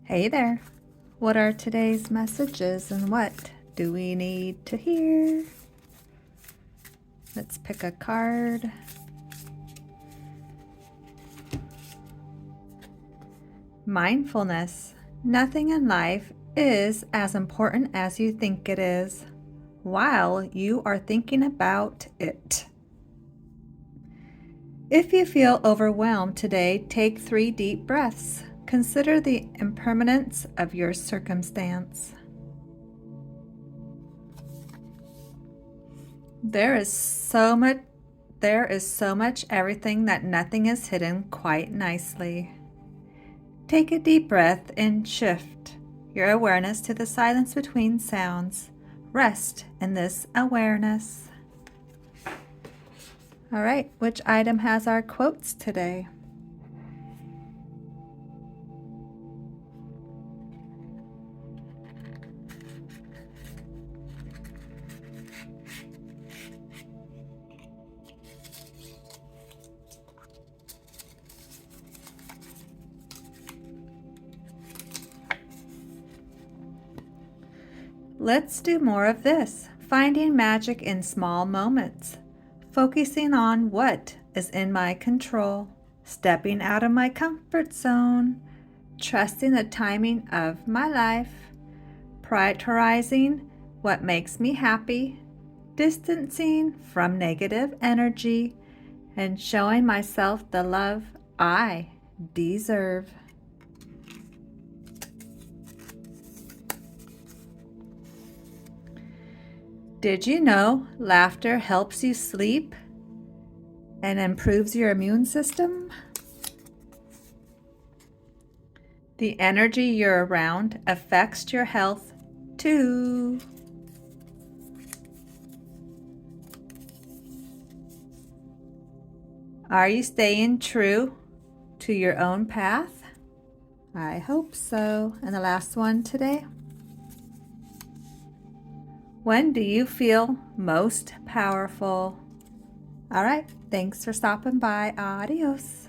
Hey there. What are today's messages and what do we need to hear? Let's pick a card. Mindfulness. Nothing in life is as important as you think it is while you are thinking about it. If you feel overwhelmed today, take 3 deep breaths. Consider the impermanence of your circumstance. There is so much everything that nothing is hidden quite nicely. Take a deep breath and shift your awareness to the silence between sounds. Rest in this awareness. All right, which item has our quotes today? Let's do more of this, finding magic in small moments, focusing on what is in my control, stepping out of my comfort zone, trusting the timing of my life, prioritizing what makes me happy, distancing from negative energy, and showing myself the love I deserve. Did you know laughter helps you sleep and improves your immune system? The energy you're around affects your health too. Are you staying true to your own path? I hope so. And the last one today. When do you feel most powerful? All right, thanks for stopping by. Adios.